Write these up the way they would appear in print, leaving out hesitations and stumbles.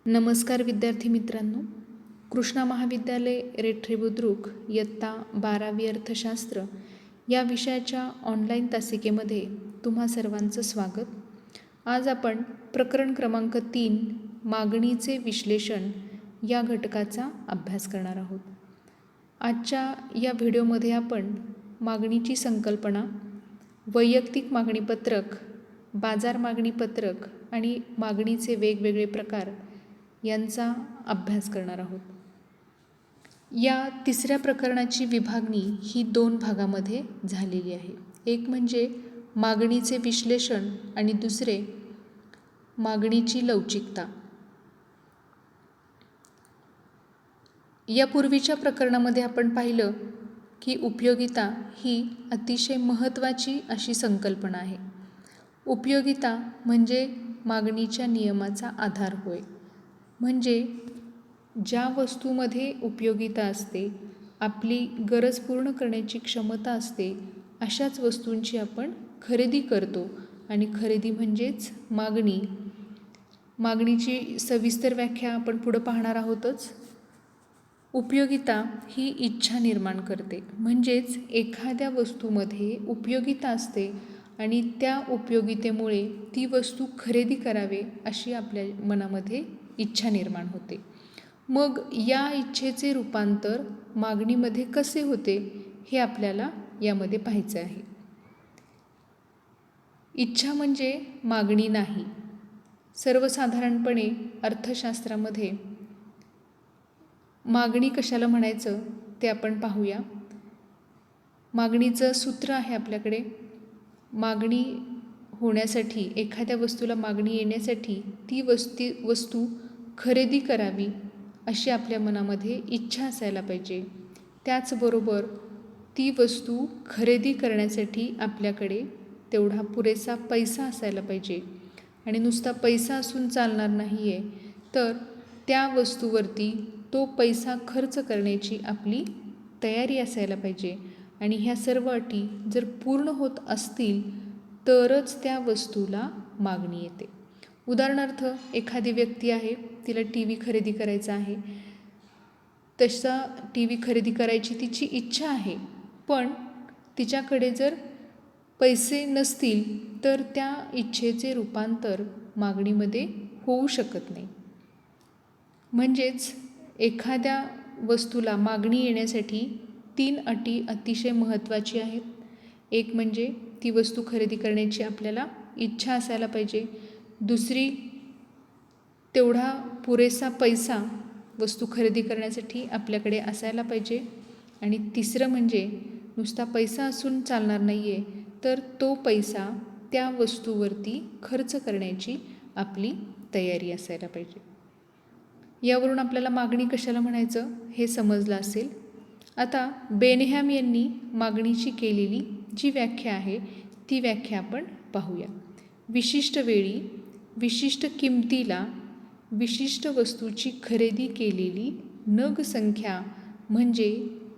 नमस्कार विद्यार्थी मित्रांनो, कृष्णा महाविद्यालय रेठरे बुद्रुक इयत्ता 12वी अर्थशास्त्र या विषयाच्या ऑनलाईन तासिकेमध्ये तुम्हा सर्वांचं स्वागत. आज आपण प्रकरण क्रमांक 3 मागणीचे विश्लेषण या घटकाचा अभ्यास करणार आहोत. आजच्या या व्हिडिओमध्ये आपण मागणीची संकल्पना, वैयक्तिक मागणीपत्रक, बाजार मागणीपत्रक आणि मागणीचे वेगवेगळे प्रकार यांचा अभ्यास करणार आहोत. या तिसऱ्या प्रकरणाची विभागणी ही 2 भागामध्ये झालेली आहे. एक म्हणजे मागणीचे विश्लेषण आणि दुसरे मागणीची लवचिकता. यापूर्वीच्या प्रकरणामध्ये आपण पाहिलं की उपयोगिता ही अतिशय महत्त्वाची अशी संकल्पना आहे. उपयोगिता म्हणजे मागणीच्या नियमाचा आधार होय. म्हणजे ज्या वस्तूमध्ये उपयोगिता असते, आपली गरज पूर्ण करण्याची क्षमता असते, अशाच वस्तूंची आपण खरेदी करतो आणि खरेदी म्हणजेच मागणी. मागणीची सविस्तर व्याख्या आपण पुढं पाहणार आहोतच. उपयोगिता ही इच्छा निर्माण करते, म्हणजेच एखाद्या वस्तूमध्ये उपयोगिता असते आणि त्या उपयोगितेमुळे ती वस्तू खरेदी करावे अशी आपल्या मनामध्ये इच्छा निर्माण होते. मग या इच्छेचे रूपांतर मागणीमध्ये कसे होते हे आपल्याला यामध्ये पाहायचे आहे. इच्छा म्हणजे मागणी नाही. सर्वसाधारणपणे अर्थशास्त्रामध्ये मागणी कशाला म्हणायचं ते आपण पाहूया. मागणीचं सूत्र आहे आपल्याकडे. मागणी होण्यासाठी, एखाद्या वस्तूला मागणी येण्यासाठी ती वस्तू खरेदी करावी अशी आपल्या मनामध्ये इच्छा असायला पाहिजे. त्याचबरोबर ती वस्तू खरेदी करण्यासाठी आपल्याकडे तेवढा पुरेसा पैसा असायला पाहिजे. आणि नुसता पैसा असून चालणार नाही आहे, तर त्या वस्तूवरती तो पैसा खर्च करण्याची आपली तयारी असायला पाहिजे. आणि ह्या सर्व अटी जर पूर्ण होत असतील तरच त्या वस्तूला मागणी येते. उदाहरणार्थ, एखादी व्यक्ती आहे, तिला TV खरेदी करायचा आहे. तसा TV खरेदी करायची तिची इच्छा आहे, पण तिच्याकडे जर पैसे नसतील तर त्या इच्छेचे रूपांतर मागणीमध्ये होऊ शकत नाही. म्हणजेच एखाद्या वस्तूला मागणी येण्यासाठी 3 अटी अतिशय महत्त्वाची आहेत. एक म्हणजे ती वस्तू खरेदी करण्याची आपल्याला इच्छा असायला पाहिजे. दुसरी, तेवढा पुरेसा पैसा वस्तू खरेदी करण्यासाठी आपल्याकडे असायला पाहिजे. आणि तिसरं म्हणजे नुसता पैसा असून चालणार नाही आहे, तर तो पैसा त्या वस्तूवरती खर्च करण्याची आपली तयारी असायला पाहिजे. यावरून आपल्याला मागणी कशाला म्हणायचं हे समजलं असेल. आता बेनहॅम यांनी मागणीची केलेली जी व्याख्या आहे ती व्याख्या आपण पाहूया. विशिष्ट वेळी, विशिष्ट किमतीला, विशिष्ट वस्तूची खरेदी केलेली नग संख्या म्हणजे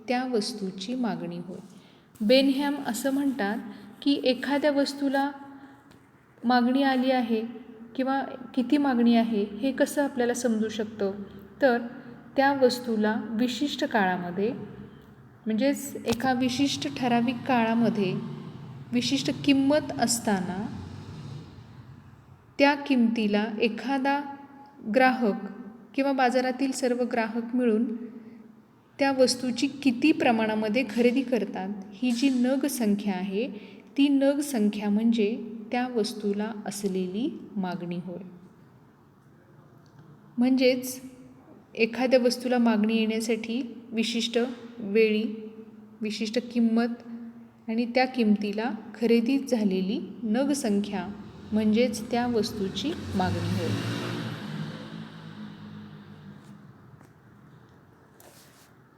त्या वस्तूची मागणी होय. बेनहॅम असं म्हणतात की एखाद्या वस्तूला मागणी आली आहे किंवा किती मागणी आहे हे कसं आपल्याला समजू शकतं, तर त्या वस्तूला विशिष्ट काळामध्ये, म्हणजेच एका विशिष्ट ठराविक काळामध्ये विशिष्ट किंमत असताना त्या किमतीला एखादा ग्राहक किंवा बाजारातील सर्व ग्राहक मिळून त्या वस्तूची किती प्रमाणामध्ये खरेदी करतात, ही जी नग संख्या आहे ती नग संख्या म्हणजे त्या वस्तूला असलेली मागणी होय. म्हणजेच एखाद्या वस्तूला मागणी येण्यासाठी विशिष्ट वेळी, विशिष्ट किंमत आणि त्या किमतीला खरेदी झालेली नग संख्या म्हणजेच त्या वस्तूची मागणी होय.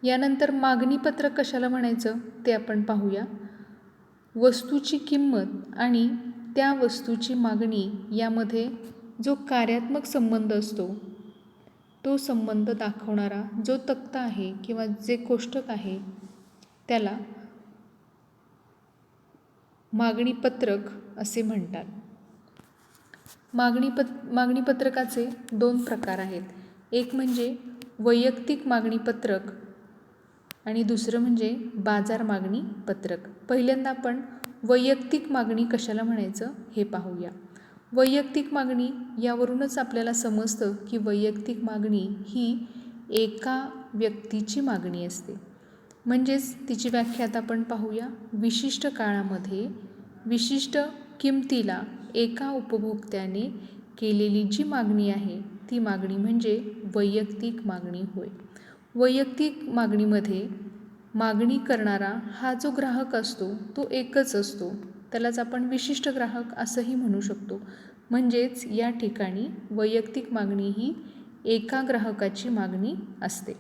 यानंतर मागणीपत्रक कशाला म्हणायचं ते आपण पाहूया. वस्तूची किंमत आणि त्या वस्तूची मागणी यामध्ये जो कार्यात्मक संबंध असतो, तो संबंध दाखवणारा जो तक्ता आहे किंवा जे कोष्टक आहे त्याला मागणीपत्रक असे म्हणतात. मागणीपत्रकाचे 2 प्रकार आहेत. एक म्हणजे वैयक्तिक मागणीपत्रक आणि दुसरं म्हणजे बाजार मागणी पत्रक. पहिल्यांदा आपण वैयक्तिक मागणी कशाला म्हणायचं हे पाहूया. वैयक्तिक मागणी यावरूनच आपल्याला समजतं की वैयक्तिक मागणी ही एका व्यक्तीची मागणी असते. म्हणजेच तिची व्याख्या आता आपण पाहूया. विशिष्ट काळामध्ये विशिष्ट किमतीला एका उपभोक्त्याने केलेली जी मागणी आहे ती मागणी म्हणजे वैयक्तिक मागणी होय. वैयक्तिक मागणीमध्ये मागणी करणारा हा जो ग्राहक असतो तो एकच असतो. त्यालाच आपण विशिष्ट ग्राहक असंही म्हणू शकतो. म्हणजेच या ठिकाणी वैयक्तिक मागणी ही एका ग्राहकाची मागणी असते.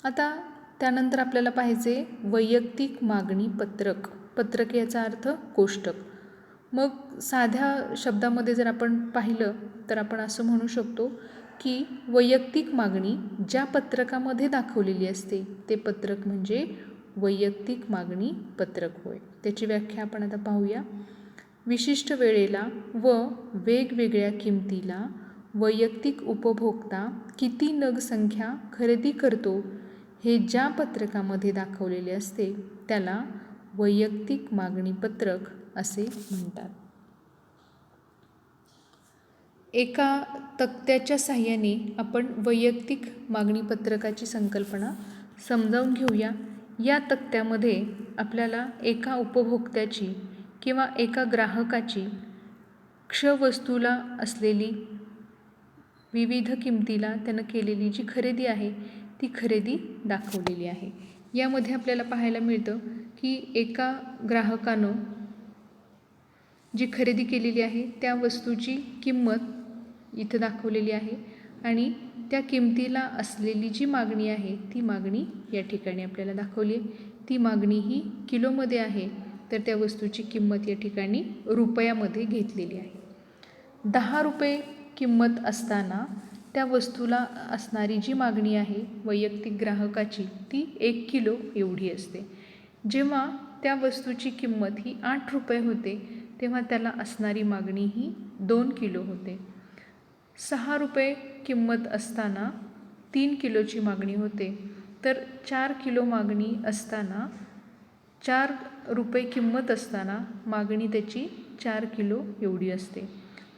आता त्यानंतर आपल्याला पाहिजे वैयक्तिक मागणी पत्रक. पत्रक याचा अर्थ कोष्टक. मग साध्या शब्दामध्ये जर आपण पाहिलं तर आपण असं म्हणू शकतो की वैयक्तिक मागणी ज्या पत्रकामध्ये दाखवलेली असते ते पत्रक म्हणजे वैयक्तिक मागणी पत्रक होय. त्याची व्याख्या आपण आता पाहूया. विशिष्ट वेळेला व वेगवेगळ्या किमतीला वैयक्तिक उपभोक्ता किती नग संख्या खरेदी करतो हे ज्या पत्रकामध्ये दाखवलेले असते त्याला वैयक्तिक मागणी पत्रक असे म्हणतात. एका तक्त्याच्या साहाय्याने आपण वैयक्तिक मागणी पत्रकाची संकल्पना समजावून घेऊया. या तक्त्यामध्ये आपल्याला एका उपभोक्त्याची किंवा एका ग्राहकाची क्ष वस्तूला असलेली विविध किमतीला त्यानं केलेली जी खरेदी आहे ती खरेदी दाखवलेली आहे. यामध्ये आपल्याला पाहायला मिळतं की एका ग्राहकानं जी खरेदी केलेली आहे त्या वस्तूची किंमत इथं दाखवलेली आहे आणि त्या किमतीला असलेली जी मागणी आहे ती मागणी या ठिकाणी आपल्याला दाखवली आहे. ती मागणी ही किलोमध्ये आहे तर त्या वस्तूची किंमत या ठिकाणी रुपयामध्ये घेतलेली आहे. 10 रुपये किंमत असताना त्या वस्तूला असणारी जी मागणी आहे वैयक्तिक ग्राहकाची ती 1 किलो एवढी असते. जेव्हा त्या वस्तूची किंमत ही 8 रुपये होते तेव्हा त्याला असणारी मागणी ही 2 किलो होते. 6 रुपये किंमत असताना 3 किलोची मागणी होते. तर 4 किलो मागणी असताना 4 रुपये किंमत असताना मागणी त्याची 4 किलो एवढी असते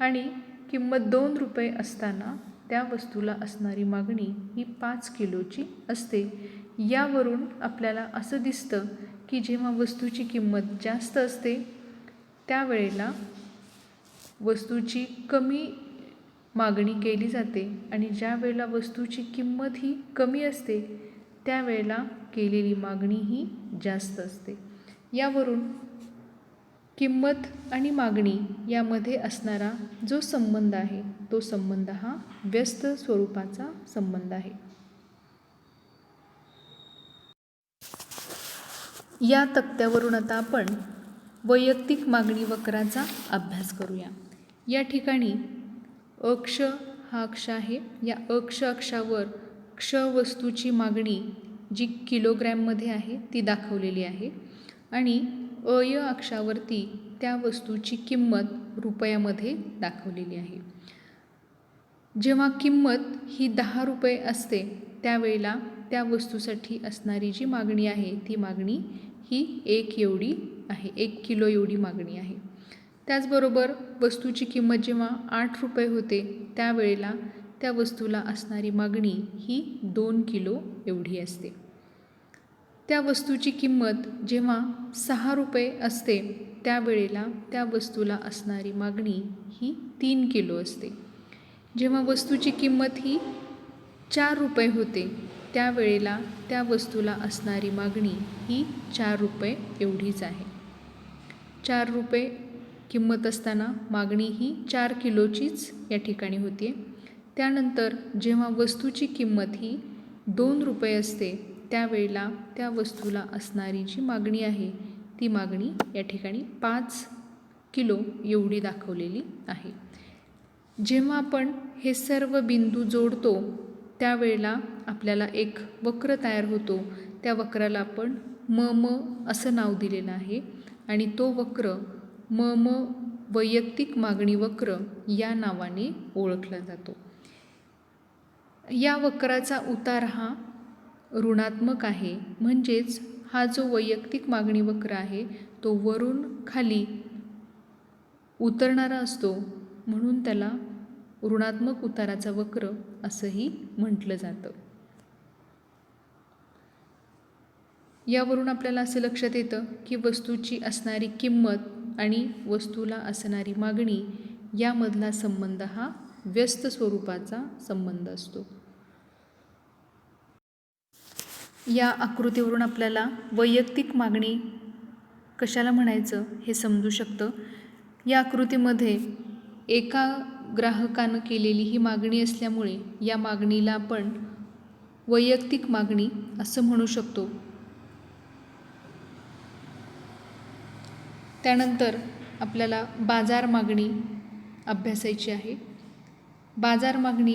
आणि किंमत 2 रुपये असताना त्या वस्तूला असणारी मागणी ही 5 किलोची असते. यावरून आपल्याला असं दिसतं की जेव्हा वस्तूची किंमत जास्त असते त्यावेळेला वस्तूची कमी मागणी केली जाते आणि ज्या वेळेला वस्तूची किंमत ही कमी असते त्यावेळेला केलेली मागणी ही जास्त असते. यावरून किंमत आणि मागणी यामध्ये असणारा जो संबंध आहे तो संबंध हा व्यस्त स्वरूपाचा संबंध आहे. या तक्त्यावरून आता आपण वैयक्तिक मागणी वक्राचा अभ्यास करूया. या ठिकाणी अक्ष हा अक्ष आहे. या अक्षावर क्ष वस्तूची मागणी जी किलोग्रॅममध्ये आहे ती दाखवलेली आहे आणि अय अक्षावरती त्या वस्तूची किंमत रुपयामध्ये दाखवलेली आहे. जेव्हा किंमत ही 10 रुपये असते त्यावेळेला त्या वस्तूसाठी असणारी जी मागणी आहे ती मागणी ही 1 एवढी आहे, 1 किलो एवढी मागणी आहे. त्याचबरोबर वस्तूची किंमत जेव्हा 8 रुपये होते त्यावेळेला त्या वस्तूला असणारी मागणी ही 2 किलो एवढी असते. त्या वस्तूची किंमत जेव्हा 6 रुपये असते त्यावेळेला त्या वस्तूला असणारी मागणी ही 3 किलो असते. जेव्हा वस्तूची किंमत ही 4 रुपये होते त्यावेळेला त्या वस्तूला असणारी मागणी ही 4 रुपये एवढीच आहे. 4 रुपये किंमत असताना मागणी ही 4 किलोचीच या ठिकाणी होती. त्यानंतर जेव्हा वस्तूची किंमत ही 2 रुपये असते त्यावेळेला त्या वस्तूला असणारी जी मागणी आहे ती मागणी या ठिकाणी 5 किलो एवढी दाखवलेली आहे. जेव्हा आपण हे सर्व बिंदू जोडतो त्यावेळेला आपल्याला एक वक्र तयार होतो. त्या वक्राला आपण म असं नाव दिलेलं आहे आणि तो वक्र म वैयक्तिक मागणी वक्र या नावाने ओळखला जातो. या वक्राचा उतार हा ऋणात्मक आहे, म्हणजेच हा जो वैयक्तिक मागणी वक्र आहे तो वरून खाली उतरणारा असतो, म्हणून त्याला ऋणात्मक उताराचा वक्र असंही म्हटलं जातं. यावरून आपल्याला असं लक्षात येतं की वस्तूची असणारी किंमत आणि वस्तूला असणारी मागणी यामधला संबंध हा व्यस्त स्वरूपाचा संबंध असतो. या आकृतीवरून आपल्याला वैयक्तिक मागणी कशाला म्हणायचं हे समजू शकतं. या आकृतीमध्ये एका ग्राहकानं केलेली ही मागणी असल्यामुळे या मागणीला आपण वैयक्तिक मागणी असं म्हणू शकतो. त्यानंतर आपल्याला बाजार मागणी अभ्यासायची आहे. बाजार मागणी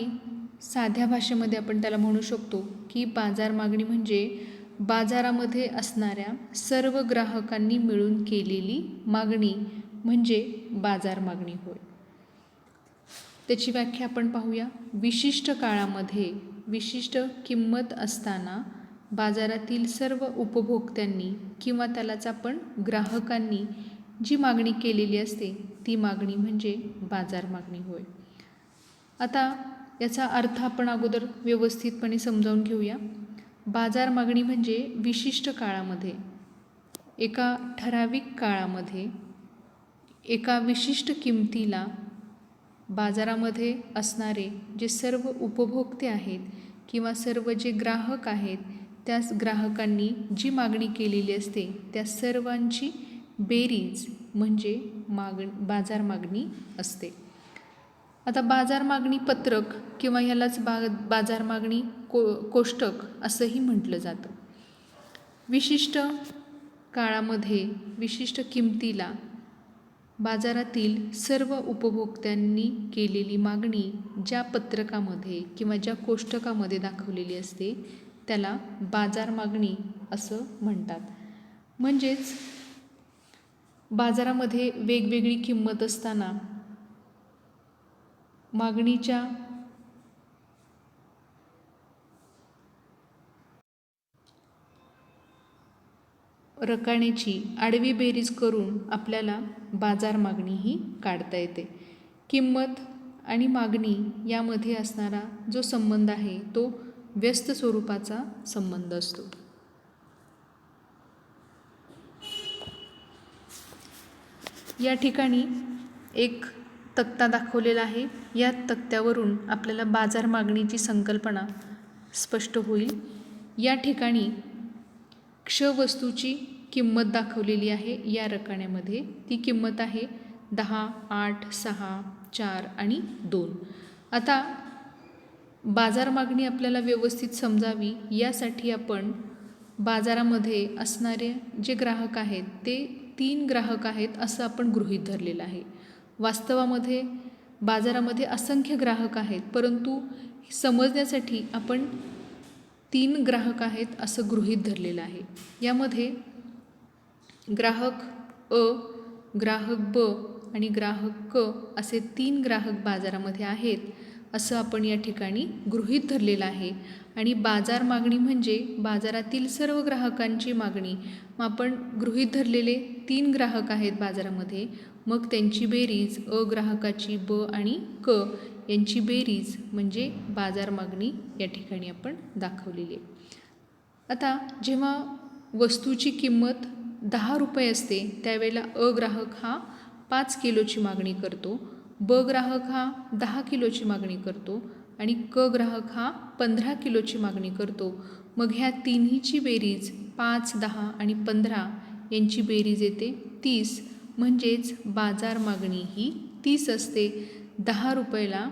साध्या भाषेमध्ये आपण त्याला म्हणू शकतो की बाजार मागणी म्हणजे बाजारामध्ये असणाऱ्या सर्व ग्राहकांनी मिळून केलेली मागणी म्हणजे बाजार मागणी होय. त्याची व्याख्या आपण पाहूया. विशिष्ट काळामध्ये विशिष्ट किंमत असताना बाजारातील सर्व उपभोक्त्यांनी किंवा त्यालाच आपण ग्राहकांनी जी मागणी केलेली असते ती मागणी म्हणजे बाजार मागणी होय. आता याचा अर्थ आपण अगोदर व्यवस्थितपणे समजावून घेऊया. बाजार मागणी म्हणजे विशिष्ट काळामध्ये एका ठराविक काळामध्ये एका विशिष्ट किमतीला बाजारामध्ये असणारे जे सर्व उपभोक्ते आहेत किंवा सर्व जे ग्राहक आहेत त्याच ग्राहकांनी जी मागणी केलेली असते त्या सर्वांची बेरीज म्हणजे बाजार मागणी असते. आता बाजार मागणी पत्रक किंवा ह्यालाच बाजार मागणी कोष्टक असंही म्हटलं जातं. विशिष्ट काळामध्ये विशिष्ट किमतीला बाजारातील सर्व उपभोक्त्यांनी केलेली मागणी ज्या पत्रकामध्ये किंवा ज्या कोष्टकामध्ये दाखवलेली असते त्याला बाजार मागणी असं म्हणतात. म्हणजेच बाजारामध्ये वेगवेगळी किंमत असताना मागणीच्या रकण्याची आडवी बेरीज करून आपल्याला बाजार मागणी ही काढता येते. किंमत आणि मागणी यामध्ये असणारा जो संबंध आहे तो व्यस्त स्वरूपाचा संबंध असतो. या ठिकाणी एक तक्ता दाखवलेला आहे. या तक्त्यावरून आपल्याला बाजार मागणीची संकल्पना स्पष्ट होईल. या ठिकाणी क्ष वस्तूची किंमत दाखवलेली आहे या रकान्यामध्ये. ती किंमत आहे 10, 8, 6, 4 आणि 2. आता बाजार मागणी आपल्याला व्यवस्थित समजावी यासाठी आपण बाजारामध्ये असणारे जे ग्राहक आहेत ते 3 ग्राहक आहेत असं आपण गृहीत धरलेलं आहे. वास्तवामध्ये बाजारामध्ये असंख्य ग्राहक आहेत, परंतु समजण्यासाठी आपण 3 ग्राहक आहेत असं गृहीत धरलेलं आहे. यामध्ये ग्राहक अ, ग्राहक ब आणि ग्राहक क असे 3 ग्राहक बाजारामध्ये आहेत असं आपण या ठिकाणी गृहीत धरलेलं आहे. आणि बाजार मागणी म्हणजे बाजारातील सर्व ग्राहकांची मागणी. मग आपण गृहीत धरलेले 3 ग्राहक आहेत बाजारामध्ये, मग त्यांची बेरीज अ ग्राहकाची ब आणि क यांची बेरीज म्हणजे बाजार मागणी या ठिकाणी आपण दाखवलेली आहे. आता जेव्हा वस्तूची किंमत 10 रुपये असते त्यावेळेला अ ग्राहक हा 5 किलोची मागणी करतो, ब ग्राहक हा 10 किलोची मागणी करतो आणि क ग्राहक हा 15 किलोची मागणी करतो. मग ह्या तिन्हीची बेरीज 5, 10 आणि 15 यांची बेरीज येते 30. म्हणजेच बाजार मागणी ही 30 असते. 10 रुपयाला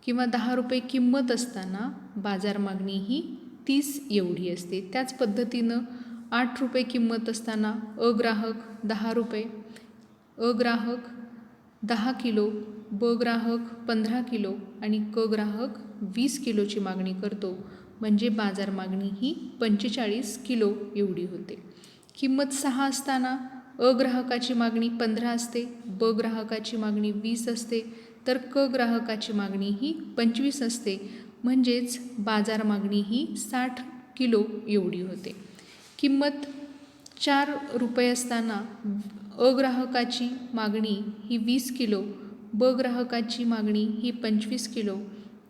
किंवा 10 रुपये किंमत असताना बाजार मागणी ही 30 एवढी असते. त्याच पद्धतीनं 8 रुपये किंमत असताना अ ग्राहक 10 रुपये, अ ग्राहक 10 किलो, ब ग्राहक 15 किलो आणि क ग्राहक 20 किलोची मागणी करतो. म्हणजे बाजार मागणी ही 45 किलो एवढी होते. किंमत 6 असताना अ ग्राहकाची मागणी 15 असते, ब ग्राहकाची मागणी 20 असते, तर क ग्राहकाची मागणी ही 25 असते. म्हणजेच बाजार मागणी ही 60 किलो एवढी होते. किंमत 4 रुपये असताना अ ग्राहकाची मागणी ही 20 किलो, ब ग्राहकाची मागणी ही 25 किलो,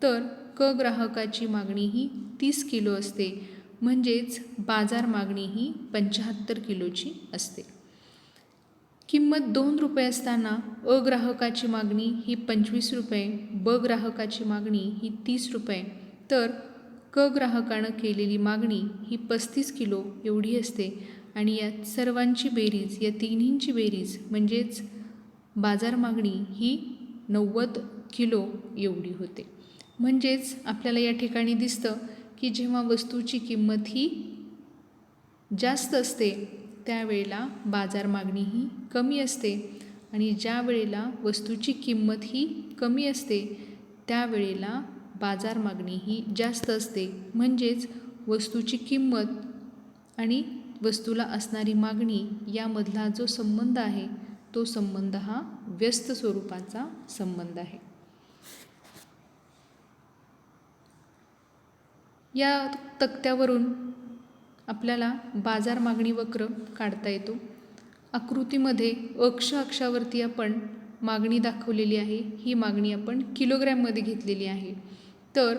तर क ग्राहकाची मागणी ही 30 किलो असते. म्हणजेच बाजार मागणी ही 75 किलोची असते. किंमत 2 रुपये असताना अ ग्राहकाची मागणी ही 25 रुपये, ब ग्राहकाची मागणी ही 30 रुपये, तर क ग्राहकानं केलेली मागणी ही 35 किलो एवढी असते. आणि या सर्वांची बेरीज, या तिन्हींची बेरीज म्हणजेच बाजार मागणी ही 90 किलो एवढी होते. म्हणजेच आपल्याला या ठिकाणी दिसतं की जेव्हा वस्तूची किंमत ही जास्त असते त्यावेळेला बाजार मागणी ही कमी असते, आणि ज्या वेळेला वस्तूची किंमत ही कमी असते त्यावेळेला बाजार मागणी ही जास्त असते. म्हणजेच वस्तूची किंमत आणि वस्तूला असणारी मागणी यामधला जो संबंध आहे तो संबंध हा व्यस्त स्वरूपाचा संबंध आहे. या तक्त्यावरून आपल्याला बाजार मागणी वक्र काढता येतो. आकृतीमध्ये अक्षावरती आपण मागणी दाखवलेली आहे. ही मागणी आपण किलोग्रॅममध्ये घेतलेली आहे. तर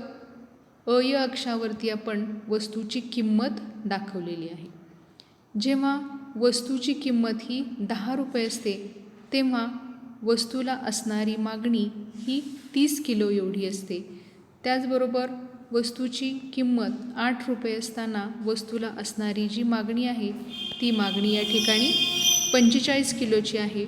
अय अक्षावरती आपण वस्तूची किंमत दाखवलेली आहे. जेव्हा वस्तूची किंमत ही 10 रुपये असते तेव्हा वस्तूला असणारी मागणी ही 30 किलो एवढी असते. त्याचबरोबर वस्तूची किंमत 8 रुपये असताना वस्तूला असणारी जी मागणी आहे ती मागणी या ठिकाणी 45 किलोची आहे.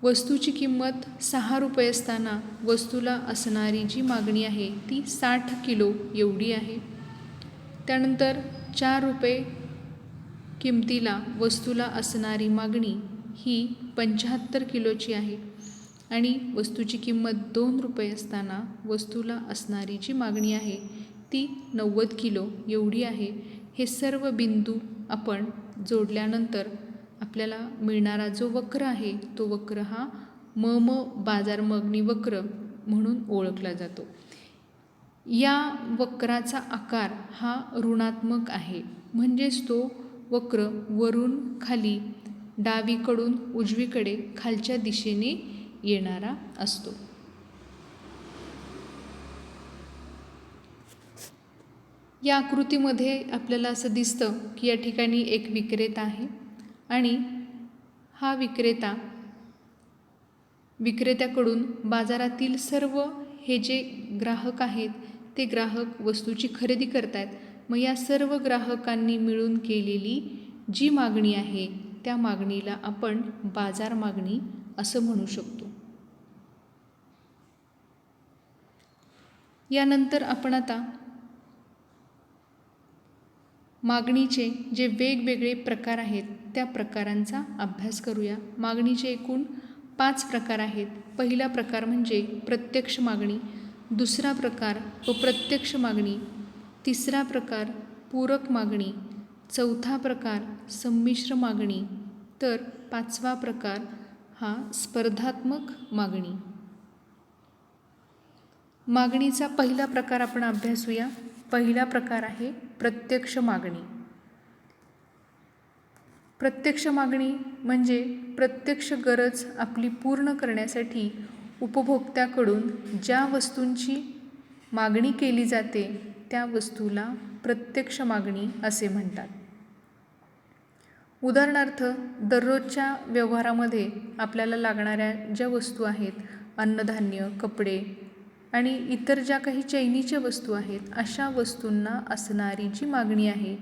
वस्तूची किंमत 6 रुपये असताना वस्तूला असणारी जी मागणी आहे ती 60 किलो एवढी आहे. त्यानंतर 4 रुपये किमतीला वस्तूला असणारी मागणी ही 75 किलोची आहे, आणि वस्तूची किंमत 2 रुपये असताना वस्तूला असणारी जी मागणी आहे ती 90 किलो एवढी आहे. हे सर्व बिंदू आपण जोडल्यानंतर आपल्याला मिळणारा जो वक्र आहे तो वक्र हा म बाजार मागणी वक्र म्हणून ओळखला जातो. या वक्राचा आकार हा ऋणात्मक आहे. म्हणजेच तो वक्र वरून खाली, डावीकडून उजवीकडे खालच्या दिशेने येणारा असतो. या आकृतीमध्ये आपल्याला असं दिसतं की या ठिकाणी एक विक्रेता आहे, आणि हा विक्रेत्याकडून बाजारातील सर्व हे जे ग्राहक आहेत ते ग्राहक वस्तूची खरेदी करत आहेत. मग या सर्व ग्राहकांनी मिळून केलेली जी मागणी आहे त्या मागणीला आपण बाजार मागणी असं म्हणू शकतो. यानंतर आपण आता मागणीचे जे वेगवेगळे प्रकार आहेत त्या प्रकारांचा अभ्यास करूया. मागणीचे एकूण 5 प्रकार आहेत. पहिला प्रकार म्हणजे प्रत्यक्ष मागणी, दुसरा प्रकार अप्रत्यक्ष मागणी, तिसरा प्रकार पूरक मागणी, चौथा प्रकार संमिश्र मागणी, तर 5वा प्रकार हा स्पर्धात्मक मागणी. मागणीचा पहिला प्रकार आपण अभ्यासूया. पहिला प्रकार आहे प्रत्यक्ष मागणी. प्रत्यक्ष मागणी म्हणजे प्रत्यक्ष गरज आपली पूर्ण करण्यासाठी उपभोक्त्याकडून ज्या वस्तूंची मागणी केली जाते त्या वस्तूला प्रत्यक्ष मागणी असे म्हणतात. उदाहरणार्थ, दररोजच्या व्यवहारामध्ये आपल्याला लागणाऱ्या ज्या वस्तू आहेत, अन्नधान्य, कपडे आणि इतर ज्या काही चैनीच्या वस्तू आहेत, अशा वस्तूंना असणारी जी मागणी आहे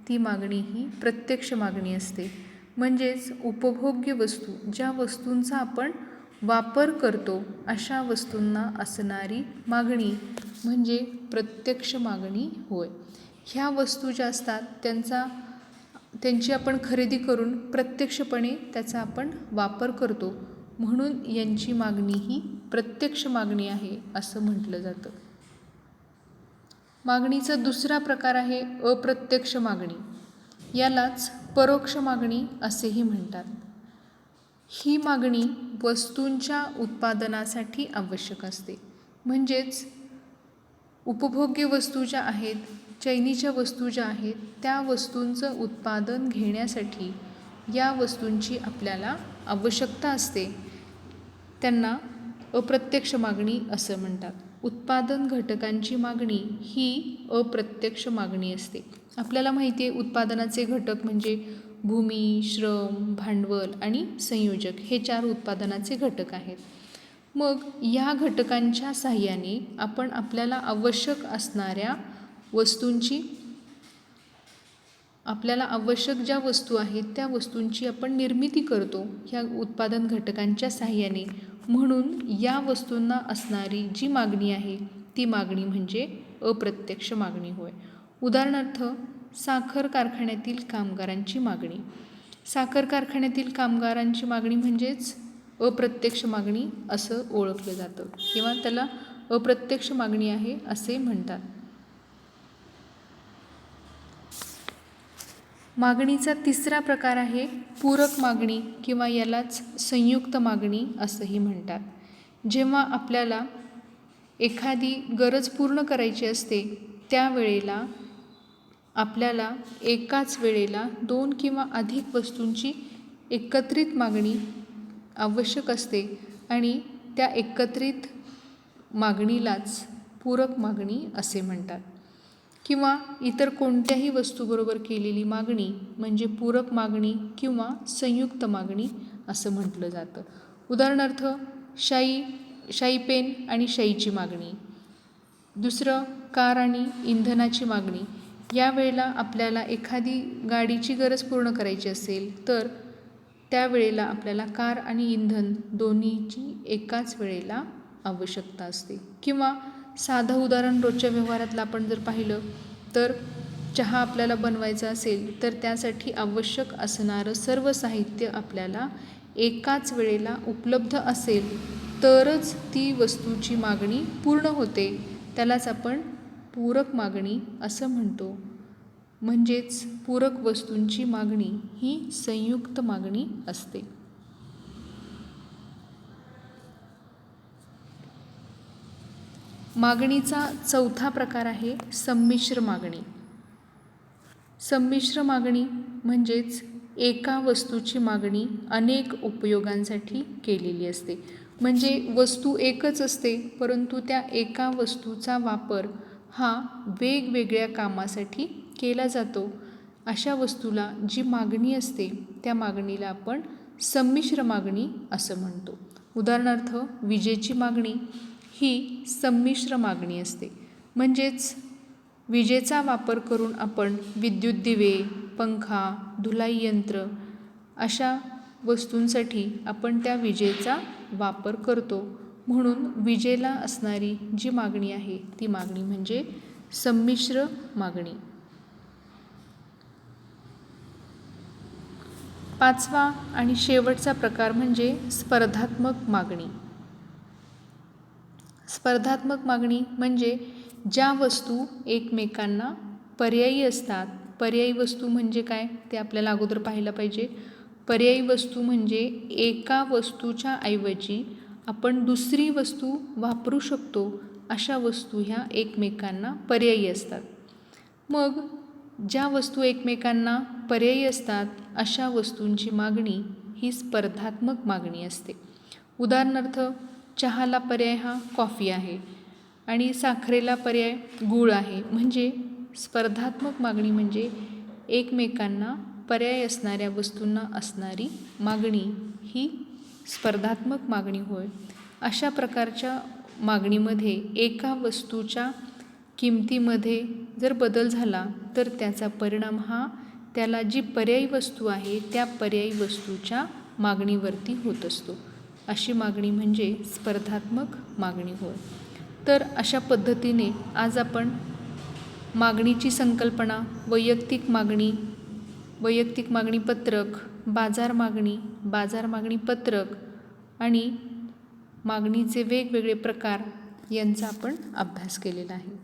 ती मागणी ही प्रत्यक्ष मागणी असते. म्हणजेच उपभोग्य वस्तू, ज्या वस्तूंचा आपण वापर करतो अशा वस्तूंना असणारी मागणी म्हणजे प्रत्यक्ष मागणी होय. ह्या वस्तू ज्या असतात त्यांची आपण खरेदी करून प्रत्यक्षपणे त्याचा आपण वापर करतो, म्हणून यांची मागणी ही प्रत्यक्ष मागणी आहे असं म्हटलं जातं. मागणीचा दुसरा प्रकार आहे अप्रत्यक्ष मागणी. यालाच परोक्ष मागणी असेही म्हणतात. ही मागणी वस्तूंच्या उत्पादनासाठी आवश्यक असते. म्हणजेच उपभोग्य वस्तू ज्या आहेत, चैनीच्या वस्तू ज्या आहेत, त्या वस्तूंचं उत्पादन घेण्यासाठी या वस्तूंची आपल्याला आवश्यकता असते. त्यांना अप्रत्यक्ष मागणी असं म्हणतात. उत्पादन घटकांची मागणी ही अप्रत्यक्ष मागणी असते. आपल्याला माहिती आहे उत्पादनाचे घटक म्हणजे भूमी, श्रम, भांडवल आणि संयोजक हे 4 उत्पादनाचे घटक आहेत. मग या घटकांच्या साहाय्याने आपण आपल्याला आवश्यक असणाऱ्या वस्तूंची, आपल्याला आवश्यक ज्या वस्तू आहेत त्या वस्तूंची आपण निर्मिती करतो ह्या उत्पादन घटकांच्या साहाय्याने. म्हणून या वस्तूंना असणारी जी मागणी आहे ती मागणी म्हणजे अप्रत्यक्ष मागणी होय. उदाहरणार्थ साखर कारखान्यातील कामगारांची मागणी. साखर कारखान्यातील कामगारांची मागणी म्हणजेच अप्रत्यक्ष मागणी असं ओळखलं जातं किंवा त्याला अप्रत्यक्ष मागणी आहे असे म्हणतात. मागणीचा तिसरा प्रकार आहे पूरक मागणी किंवा यालाच संयुक्त मागणी असंही म्हणतात. जेव्हा आपल्याला एखादी गरज पूर्ण करायची असते त्यावेळेला आपल्याला एकाच वेळेला 2 किंवा अधिक वस्तूंची एकत्रित मागणी आवश्यक असते आणि त्या एकत्रित मागणीलाच पूरक मागणी असे म्हणतात. किंवा इतर कोणत्याही वस्तूबरोबर केलेली मागणी म्हणजे पूरक मागणी किंवा संयुक्त मागणी असं म्हटलं जातं. उदाहरणार्थ शाई पेन आणि शाईची मागणी. दुसरं कार आणि इंधनाची मागणी. यावेळेला आपल्याला एखादी गाडीची गरज पूर्ण करायची असेल तर त्यावेळेला आपल्याला कार आणि इंधन दोन्हीची एकाच वेळेला आवश्यकता असते. किंवा साधं उदाहरण रोजच्या व्यवहारातलं आपण जर पाहिलं तर चहा आपल्याला बनवायचा असेल तर त्यासाठी आवश्यक असणारं सर्व साहित्य आपल्याला एकाच वेळेला उपलब्ध असेल तरच ती वस्तूची मागणी पूर्ण होते. त्यालाच आपण पूरक मागणी असं म्हणतो. म्हणजेच पूरक वस्तूंची मागणी ही संयुक्त मागणी असते. मागणीचा चौथा प्रकार आहे संमिश्र मागणी. संमिश्र मागणी म्हणजेच एका वस्तूची मागणी अनेक उपयोगांसाठी केलेली असते. म्हणजे वस्तू एकच असते परंतु त्या एका वस्तूचा वापर हा वेगवेगळ्या कामासाठी केला जातो. अशा वस्तूला जी मागणी असते त्या मागणीला आपण संमिश्र मागणी असं म्हणतो. उदाहरणार्थ विजेची मागणी ही संमिश्र मागणी असते. म्हणजेच विजेचा वापर करून आपण विद्युत दिवे, पंखा, धुलाई यंत्र अशा वस्तूंसाठी आपण त्या विजेचा वापर करतो. म्हणून विजेला असणारी जी मागणी आहे ती मागणी म्हणजे संमिश्र मागणी. पाचवा आणि शेवटचा प्रकार म्हणजे स्पर्धात्मक मागणी. स्पर्धात्मक मागणी म्हणजे ज्या वस्तू एकमेकांना पर्यायी असतात. पर्यायी वस्तू म्हणजे काय ते आपल्याला अगोदर पाहायला पाहिजे. पर्यायी वस्तू म्हणजे एका वस्तूच्या ऐवजी आपण दुसरी वस्तू वापरू शकतो अशा वस्तू ह्या एकमेकांना पर्यायी असतात. मग ज्या वस्तू एकमेकांना पर्यायी असतात अशा वस्तूंची मागणी ही स्पर्धात्मक मागणी असते. उदाहरणार्थ चहाला पर्याय हा कॉफी आहे आणि साखरेला पर्याय गूळ आहे. म्हणजे स्पर्धात्मक मागणी म्हणजे एकमेकांना पर्याय असणाऱ्या वस्तूंना असणारी मागणी ही स्पर्धात्मक मागणी होय. अशा प्रकारच्या मागणीमध्ये एका वस्तूच्या किमतीमध्ये जर बदल झाला तर त्याचा परिणाम हा त्याला जी पर्यायी वस्तू आहे त्या पर्यायी वस्तूच्या मागणीवरती होत असतो. अशी मागणी म्हणजे स्पर्धात्मक मागणी होय. तर अशा पद्धतीने आज आपण मागणीची संकल्पना, वैयक्तिक मागणी पत्रक, बाजार मागणी पत्रक आणि मागणीचे वेगवेगळे प्रकार यांचा आपण अभ्यास केलेला आहे.